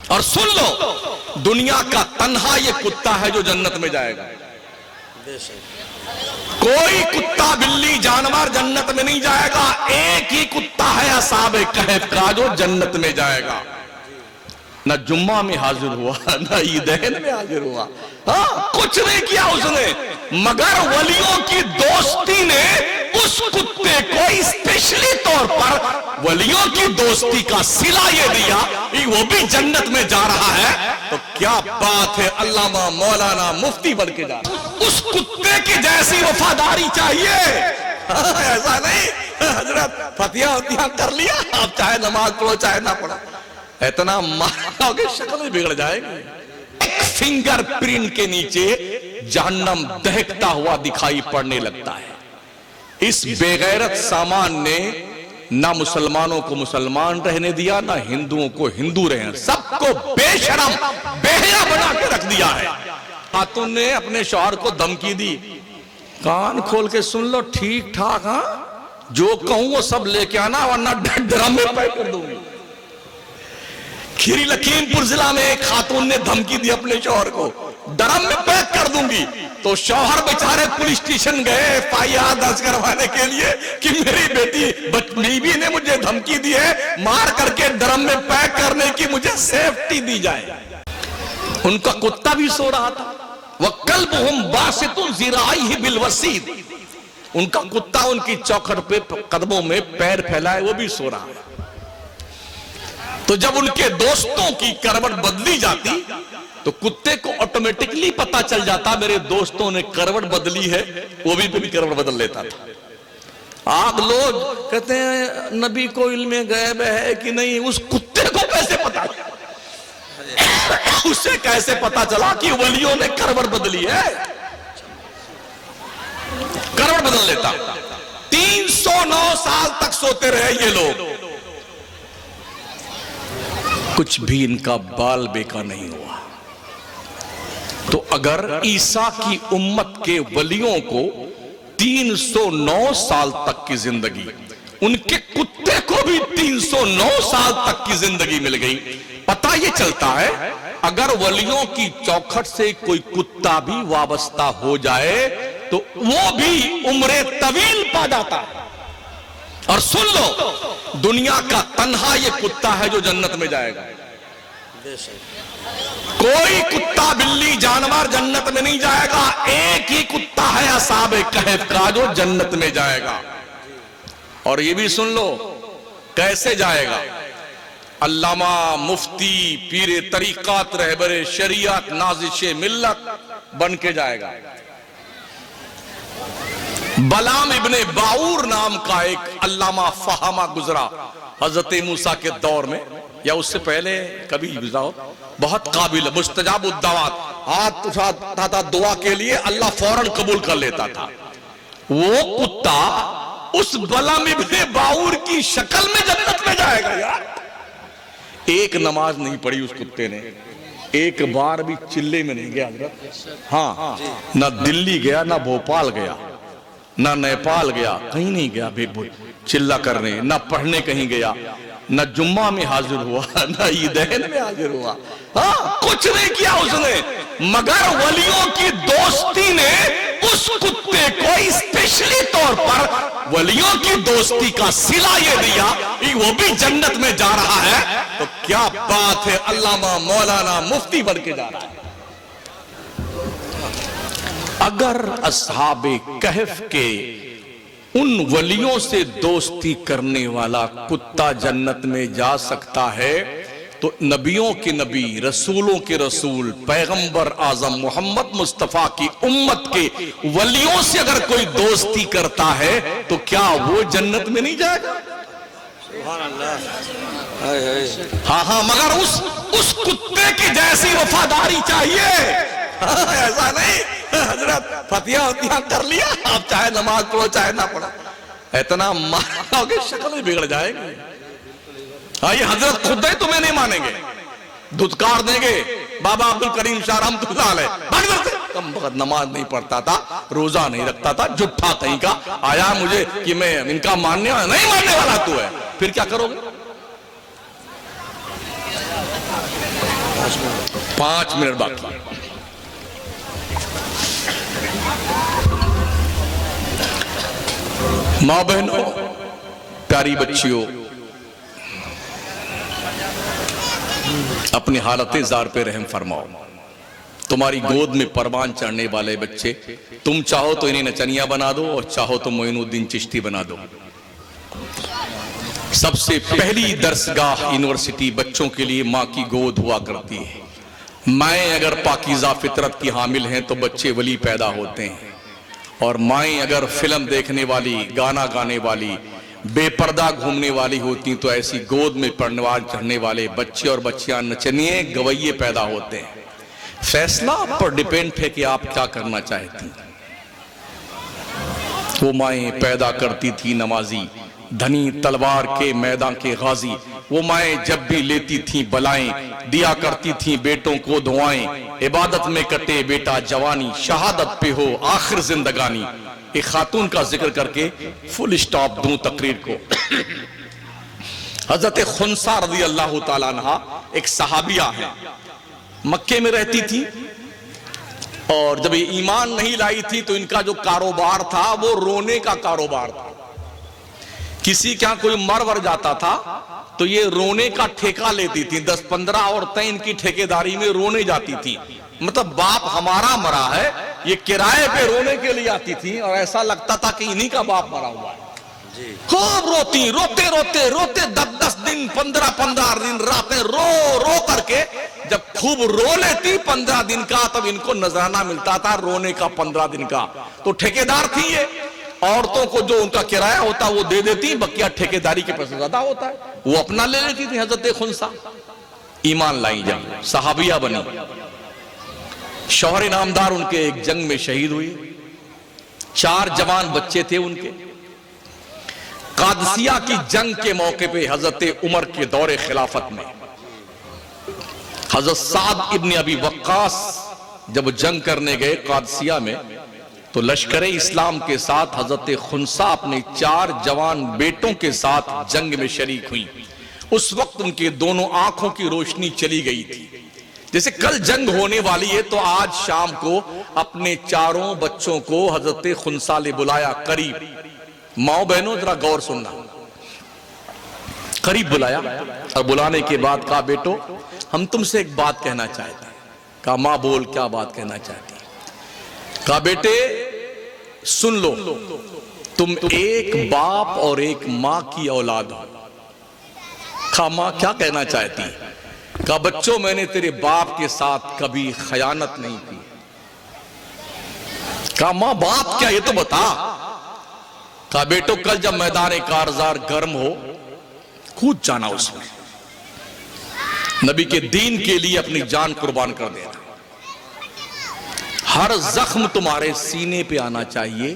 اور سن لو، دنیا کا تنہا یہ کتا ہے جو جنت میں جائے گا. کوئی کتا بلی جانور جنت میں نہیں جائے گا. ایک ہی کتا ہے اصحاب کہف کا جو جنت میں جائے گا. نہ جمعہ میں حاضر ہوا، نہ عیدین میں حاضر ہوا، ہاں کچھ نہیں کیا اس نے، مگر ولیوں کی دوستی نے اس کتے کو اسپیشلی طور پر ولیوں کی دوستی کا صلہ یہ دیا کہ وہ بھی جنت میں جا رہا ہے. تو کیا بات ہے، علامہ مولانا مفتی بن کے جا رہا ہے. اس کتے کی جیسی وفاداری چاہیے. ایسا نہیں حضرت فتحہ وتحہ کر لیا، آپ چاہے نماز پڑھو چاہے نہ پڑھو، اتنا مارو کہ شکل بھی بگڑ جائے گی. ایک فنگر پرنٹ کے نیچے جہنم دہکتا ہوا دکھائی پڑنے لگتا ہے. اس بے غیرت سامان نے نہ مسلمانوں کو مسلمان رہنے دیا، نہ ہندوؤں کو ہندو رہنے، سب کو بے شرم بے حیا بنا کے رکھ دیا ہے. خاتون نے اپنے شوہر کو دھمکی دی، کان کھول کے سن لو ٹھیک ٹھاک، ہاں جو کہوں وہ سب لے کے آنا ورنہ ڈرم میں پیک کر دوں گی. کھیری لکھیم پور ضلع میں ایک خاتون نے دھمکی دی اپنے شوہر کو، ڈرم میں پیک کر دوں گی. تو شوہر بیچارے پولیس اسٹیشن گئے FIR درج کروانے کے لیے کہ میری بیوی نے مجھے دھمکی دی ہے، مار کر کے ڈرم میں پیک کرنے کی مجھے سیفٹی دی جائے. ان کا کتا بھی سو رہا تھا. وَقَلْبُهُمْ بَاسِطٌ ذِرَاعِهِ بِالْوَسِيدِ، ان کا کتا ان کی چوکھٹ پہ قدموں میں پیر پھیلائے وہ بھی سو رہا ہے. تو جب ان کے دوستوں کی کروٹ بدلی جاتی تو کتے کو آٹومیٹکلی پتا چل جاتا میرے دوستوں نے کروٹ بدلی ہے، وہ بھی کروٹ بدل لیتا تھا. آپ لوگ کہتے ہیں نبی کو علم غیب ہے کہ نہیں، اس کتے کو کیسے پتا، اسے کیسے پتا چلا کہ ولیوں نے کروٹ بدلی ہے؟ کروٹ بدل لیتا. 309 سال تک سوتے رہے یہ لوگ، کچھ بھی ان کا بال بیکا نہیں ہوا. تو اگر عیسیٰ کی امت کے ولیوں کو 309 سال تک کی زندگی، ان کے کتے کو بھی 309 سال تک کی زندگی مل گئی، پتہ یہ چلتا ہے اگر ولیوں کی چوکھٹ سے کوئی کتا بھی وابستہ ہو جائے تو وہ بھی عمر طویل پا جاتا ہے. اور سن لو، دنیا کا تنہا یہ کتا ہے جو جنت میں جائے گا. کوئی کتا بلی جانور جنت میں نہیں جائے گا. ایک ہی کتا ہے اصحاب کہف کا جو جنت میں جائے گا. اور یہ بھی سن لو کیسے جائے گا. علامہ مفتی پیر طریقات رہبر شریعت نازش ملت بن کے جائے گا. بلام ابن باور نام کا ایک علامہ فہمہ گزرا حضرت موسیٰ کے دور میں یا اس سے پہلے کبھی گزرا ہو، بہت قابل مستجاب الدعوات، ہاتھ اٹھاتا تھا دعا کے لیے اللہ فوراً قبول کر لیتا تھا. وہ کتا اس بلام ابن باور کی شکل میں جنت میں جائے گا. یار ایک نماز نہیں پڑھی اس کتے نے، ایک بار بھی چلے میں نہیں گیا حضرت، ہاں نہ دلی گیا نہ بھوپال گیا نہ نیپال گیا، کہیں نہیں گیا چلہ کرنے، نہ پڑھنے کہیں گیا، نہ جمعہ میں حاضر ہوا نہ عیدین میں حاضر ہوا، ہاں کچھ نہیں کیا اس نے، مگر ولیوں کی دوستی نے اس کتے کو اسپیشلی طور پر ولیوں کی دوستی کا صلہ یہ دیا کہ وہ بھی جنت میں جا رہا ہے. تو کیا بات ہے، علامہ مولانا مفتی بن کے جا رہا ہے. اگر اصحاب کہف کے ان ولیوں سے دوستی کرنے والا کتا جنت میں جا سکتا ہے تو نبیوں کے نبی، رسولوں کے رسول، پیغمبر اعظم محمد مصطفیٰ کی امت کے ولیوں سے اگر کوئی دوستی کرتا ہے تو کیا وہ جنت میں نہیں جائے گا؟ سبحان اللہ. ہاں مگر اس کتے کی جیسی وفاداری چاہیے. ایسا نہیں حضرت فتحہ وتحہ کر لیا، آپ چاہے نماز پڑھو چاہے نہ پڑھو، اتنا مارو کہ شکل بھی بگڑ جائے گی. ہاں یہ حضرت خود ہی تمہیں نہیں مانیں گے، دھتکار دیں گے. بابا عبدالکریم شاہ رحمۃ اللہ علیہ کم وقت نماز نہیں پڑھتا تھا، روزہ نہیں رکھتا تھا، جھٹا کہیں کا آیا مجھے کہ میں ان کا ماننے والا نہیں، ماننے والا تو ہے، پھر کیا کرو گے؟ 5 منٹ باقی. ماں بہنوں، پیاری بچیوں، اپنی حالت زار پہ رحم فرماؤ. تمہاری گود میں پروان چڑھنے والے بچے، تم چاہو تو انہیں نچنیاں بنا دو اور چاہو تو معین الدین چشتی بنا دو. سب سے پہلی درسگاہ یونیورسٹی بچوں کے لیے ماں کی گود ہوا کرتی ہے. مائیں اگر پاکیزہ فطرت کی حامل ہیں تو بچے ولی پیدا ہوتے ہیں، اور مائیں اگر فلم دیکھنے والی، گانا گانے والی، بے پردہ گھومنے والی ہوتی تو ایسی گود میں پروان چڑھنے والے بچے اور بچیاں نچنیے گویے پیدا ہوتے ہیں. فیصلہ آپ پر ڈیپینڈ ہے کہ آپ کیا کرنا چاہتی ہیں. وہ مائیں پیدا کرتی تھی نمازی، دھنی تلوار کے میدان کے غازی. وہ مائیں جب بھی لیتی تھیں بلائیں، دیا کرتی تھیں بیٹوں کو دعائیں. عبادت میں کٹے بیٹا جوانی، شہادت پہ ہو آخر زندگانی. ایک خاتون کا ذکر کر کے فل اسٹاپ دوں تقریر کو. حضرت خنسا رضی اللہ تعالیٰ عنہ ایک صحابیہ ہے، مکے میں رہتی تھی، اور جب یہ ایمان نہیں لائی تھی تو ان کا جو کاروبار تھا وہ رونے کا کاروبار تھا. کسی کیا کوئی مر ور جاتا تھا تو یہ رونے کا ٹھیکہ لیتی تھی. 10-15 عورتیں ان کی ٹھیکیداری میں رونے جاتی تھی. مطلب باپ ہمارا مرا ہے، یہ کرائے پہ رونے کے لیے آتی تھی، اور ایسا لگتا تھا کہ انہی کا باپ مرا ہوا ہے. خوب روتی، روتے روتے روتے 10 دن 15 دن راتیں رو رو کر کے جب خوب رو لیتی 15 دن کا، تب ان کو نذرانہ ملتا تھا رونے کا 15 دن کا. تو ٹھیکیدار تھی یہ، عورتوں کو جو ان کا کرایہ ہوتا وہ دے دیتی، بقیہ ٹھیکیداری کے پیسے زیادہ ہوتا ہے وہ اپنا لے لیتی تھی. حضرت خنسا ایمان لائی جب صحابیہ بنی، شوہر نامدار ان کے ایک جنگ میں شہید ہوئی. 4 جوان بچے تھے ان کے. قادسیہ کی جنگ کے موقع پہ حضرت عمر کے دور خلافت میں حضرت سعد ابن ابی وقاص جب جنگ کرنے گئے قادسیہ میں، تو لشکر اسلام کے ساتھ حضرت خنسا اپنے 4 جوان بیٹوں کے ساتھ جنگ میں شریک ہوئی. اس وقت ان کے دونوں آنکھوں کی روشنی چلی گئی تھی. جیسے کل جنگ ہونے والی ہے تو آج شام کو اپنے 4 بچوں کو حضرت خنسا نے بلایا قریب. ماؤں بہنوں ذرا غور سننا. قریب بلایا اور بلانے کے بعد کہا بیٹو ہم تم سے ایک بات کہنا چاہتے ہیں. کہا ماں بول کیا بات کہنا چاہتی ہے. کہا بیٹے سن لو، تم ایک باپ اور ایک ماں کی اولاد ہو. کہا ماں کیا کہنا چاہتی ہے. کہا بچوں میں نے تیرے باپ کے ساتھ کبھی خیانت نہیں کی. کہا ماں بات کیا یہ تو بتا. کہا بیٹو کل جب میدان کارزار گرم ہو کود جانا اس میں، نبی کے دین کے لیے اپنی جان قربان کر دینا. ہر زخم تمہارے سینے پہ آنا چاہیے.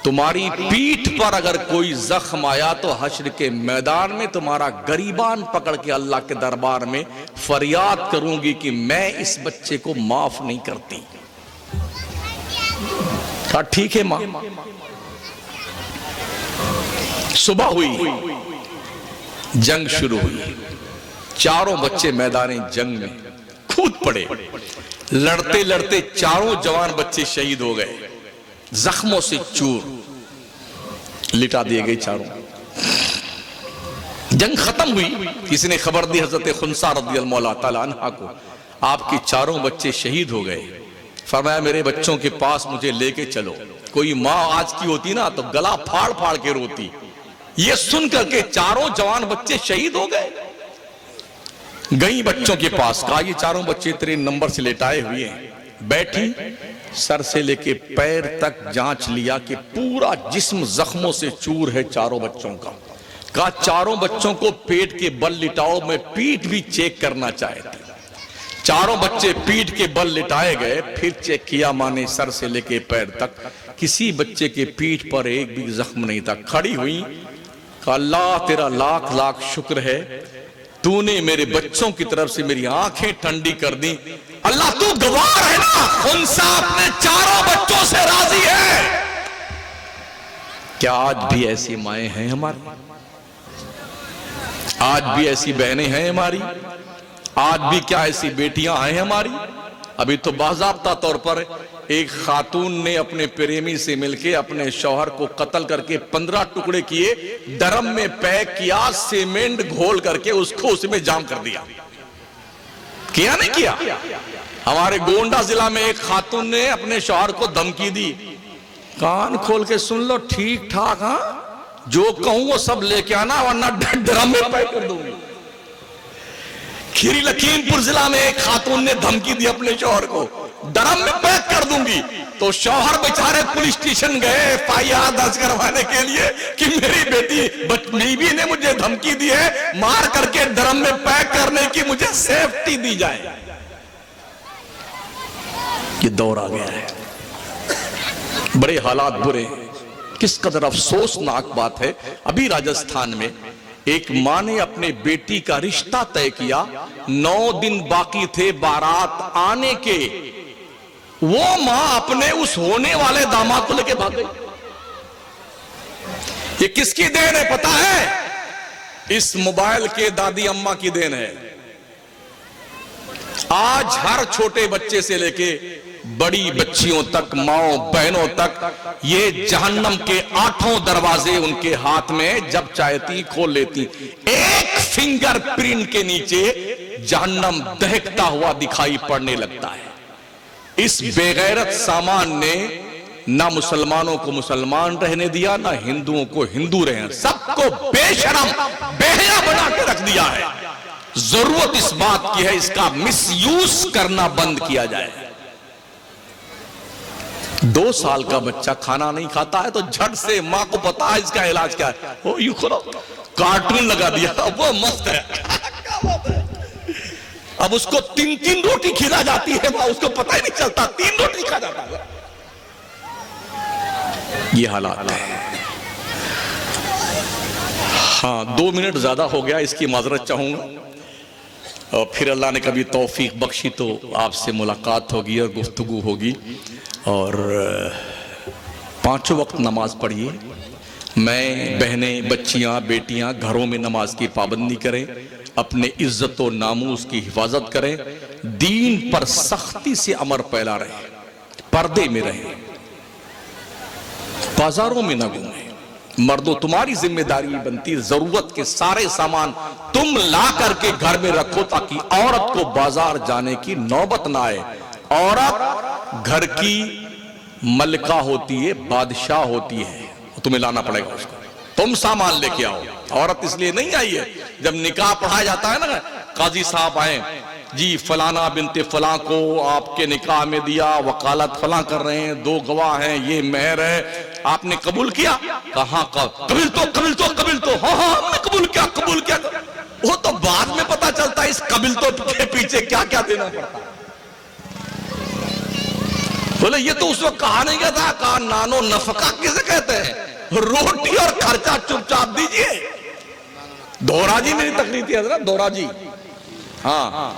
تمہاری پیٹھ پر اگر کوئی زخم آیا تو حشر کے میدان میں تمہارا گریبان پکڑ کے اللہ کے دربار میں فریاد کروں گی کہ میں اس بچے کو معاف نہیں کرتی. کہا ٹھیک ہے ماں. صبح ہوئی، جنگ شروع ہوئی. 4 بچے میدان جنگ میں کود پڑے. لڑتے لڑتے 4 جوان بچے شہید ہو گئے، زخموں سے چور لٹا دیے گئے 4. جنگ ختم ہوئی. کسی نے خبر دی حضرت خنسا رضی اللہ تعالیٰ عنہ کو، آپ کے 4 بچے شہید ہو گئے. فرمایا میرے بچوں کے پاس مجھے لے کے چلو. کوئی ماں آج کی ہوتی نا تو گلا پھاڑ پھاڑ کے روتی. یہ سن کر کے 4 جوان بچے شہید ہو گئے. گئی بچوں کے پاس، کہا یہ 4 بچے تیرے نمبر سے لیٹائے ہوئے ہیں. بیٹھی سر سے لے کے پیر تک جانچ لیا کہ پورا جسم زخموں سے چور ہے 4 بچوں کا. کہا 4 بچوں کو پیٹ کے بل لٹاؤ، میں پیٹ بھی چیک کرنا چاہتی. 4 بچے پیٹ کے بل لٹائے گئے. پھر چیک کیا ماں نے سر سے لے کے پیر تک، کسی بچے کے پیٹ پر ایک بھی زخم نہیں تھا. کھڑی ہوئی، کہا اللہ تیرا لاکھ لاکھ شکر ہے، تو نے میرے بچوں کی طرف سے میری آنکھیں ٹھنڈی کر دی. اللہ تو گواہ ہے نا، خنسا اپنے 4 بچوں سے راضی ہے. کیا آج بھی ایسی مائیں ہیں ہماری؟ آج بھی ایسی بہنیں ہیں ہماری؟ آج بھی کیا ایسی بیٹیاں ہیں ہماری؟ ابھی تو باضابطہ طور پر ایک خاتون نے اپنے پریمی سے مل کے اپنے شوہر کو قتل کر کے 15 ٹکڑے کیے، ڈرم میں پیک کیا، سیمنٹ گھول کر کے اس کو اس میں جام کر دیا. کیا نہیں کیا؟ ہمارے گونڈا ضلع میں ایک خاتون نے اپنے شوہر کو دھمکی دی. کان کھول کے سن لو، ٹھیک ٹھاک، ہاں جو کہوں وہ سب لے کے آنا ورنہ ڈرم میں پیک کر دوں گی. کھیری لکھیم پور ضلع میں ایک خاتون نے دھمکی دی اپنے شوہر کو، ڈرم میں پیک کر دوں گی. تو شوہر بیچارے پولیس اسٹیشن گئے FIR درج کروانے کے لیے کہ میری بیوی نے مجھے دھمکی دی ہے، مار کر کے ڈرم میں پیک کرنے کی مجھے سیفٹی دی جائے. یہ دور آ گیا ہے، بڑے حالات برے. کس قدر افسوسناک بات ہے. ابھی راجستھان میں ایک ماں نے اپنے بیٹی کا رشتہ طے کیا، 9 دن باقی تھے بارات آنے کے، وہ ماں اپنے اس ہونے والے داماد کو لے کے بھاگ گئی. یہ کس کی دین ہے پتا ہے؟ اس موبائل کے دادی اماں کی دین ہے. آج ہر چھوٹے بچے سے لے کے بڑی بچیوں تک، ماؤں بہنوں تک، یہ جہنم کے 8 دروازے ان کے ہاتھ میں، جب چاہتی کھول لیتی. ایک فنگر پرنٹ کے نیچے جہنم دہکتا ہوا دکھائی پڑنے لگتا ہے. اس بے غیرت سامان نے نہ مسلمانوں کو مسلمان رہنے دیا، نہ ہندوؤں کو ہندو رہنے، سب کو بے شرم بے حیا بنا کے رکھ دیا ہے. ضرورت اس بات کی ہے اس کا مس یوز کرنا بند کیا جائے. 2 سال کا بچہ کھانا نہیں کھاتا ہے تو جھٹ سے ماں کو پتا ہے اس کا علاج کیا ہے، وہ یوں کھولو کارٹون لگا دیا، وہ مست ہے. اب اس کو 3 روٹی کھلا جاتی ہے، ماں اس کو پتہ ہی نہیں چلتا 3 روٹی کھا جاتا ہے. یہ حالات ہے. ہاں 2 منٹ زیادہ ہو گیا، اس کی معذرت چاہوں گا، اور پھر اللہ نے کبھی توفیق بخشی تو آپ سے ملاقات ہوگی اور گفتگو ہوگی. اور 5 وقت نماز پڑھیے. میں بہنیں، بچیاں، بیٹیاں گھروں میں نماز کی پابندی کریں، اپنے عزت و ناموس کی حفاظت کریں، دین پر سختی سے امر پیلا رہیں، پردے میں رہیں، بازاروں میں نہ گھومیں. مردوں تمہاری ذمہ داری بنتی، ضرورت کے سارے سامان تم لا کر کے گھر میں رکھو تاکہ عورت کو بازار جانے کی نوبت نہ آئے. عورت گھر کی ملکہ ہوتی ہے، بادشاہ ہوتی ہے، تمہیں لانا پڑے گا اس کو. تم سامان لے کے آؤ. عورت اس لیے نہیں آئی ہے. جب نکاح پڑھایا جاتا ہے نا، قاضی صاحب آئیں، جی فلانا بنت فلاں کو آپ کے نکاح میں دیا، وکالت فلاں کر رہے ہیں، 2 گواہ ہیں، یہ مہر ہے، آپ نے قبول کیا؟ کہاں قبول تو ہاں ہم نے قبول کیا. وہ تو بعد میں پتا چلتا ہے اس قبول تو کے پیچھے کیا کیا دینا پڑتا. بولے یہ تو اس وقت کہا نہیں گیا تھا، کہا نانو نفقہ کسے کہتے ہیں، روٹی اور خرچہ چپ چاپ دیجئے. دورا جی میری تقریر تھی حضرت، دورا جی. ہاں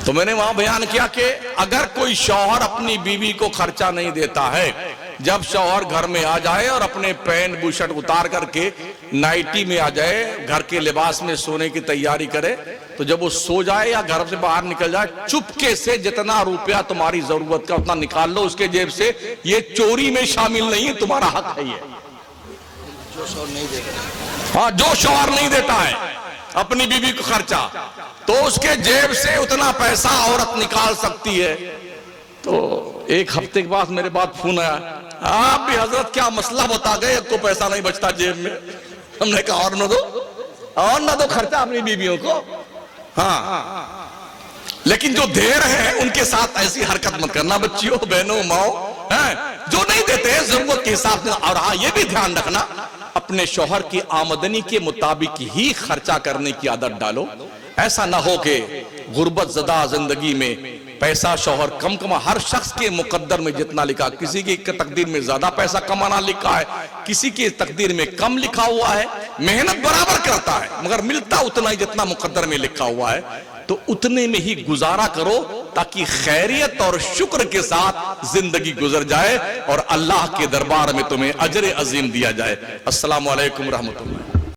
تو میں نے وہاں بیان کیا کہ اگر کوئی شوہر اپنی بیوی کو خرچہ نہیں دیتا ہے، جب شوہر گھر میں آ جائے اور اپنے پینٹ بوشٹ اتار کر کے نائٹی میں آ جائے، گھر کے لباس میں سونے کی تیاری کرے، تو جب وہ سو جائے یا گھر سے باہر نکل جائے، چپکے سے جتنا روپیہ تمہاری ضرورت کا اتنا نکال لو اس کے جیب سے. یہ چوری میں شامل نہیں ہے، تمہارا حق ہے. یہ ہاں جو شوہر نہیں دیتا ہے اپنی بیوی کو خرچہ، تو اس کے جیب سے اتنا پیسہ عورت نکال سکتی ہے. تو ایک ہفتے کے بعد میرے بعد فون آیا، آپ بھی حضرت کیا مسئلہ بتا گئے، تو پیسہ نہیں بچتا جیب میں. ہم نے کہا اور نہ دو خرچہ اپنی بیویوں کو. ہاں لیکن جو دے رہے ہیں ان کے ساتھ ایسی حرکت مت کرنا بچیوں، بہنوں، ماؤں. جو نہیں دیتے ضرورت کے حساب سے. اور ہاں یہ بھی دھیان رکھنا، اپنے شوہر کی آمدنی کے مطابق ہی خرچہ کرنے کی عادت ڈالو. ایسا نہ ہو کہ غربت زدہ زندگی میں پیسہ شوہر کم کما. ہر شخص کے مقدر میں جتنا لکھا، کسی کی تقدیر میں زیادہ پیسہ کمانا لکھا ہے، کسی کی تقدیر میں کم لکھا ہوا ہے. محنت برابر کرتا ہے مگر ملتا اتنا ہی جتنا مقدر میں لکھا ہوا ہے. تو اتنے میں ہی گزارا کرو تاکہ خیریت اور شکر کے ساتھ زندگی گزر جائے اور اللہ کے دربار میں تمہیں اجر عظیم دیا جائے. السلام علیکم ورحمۃ اللہ.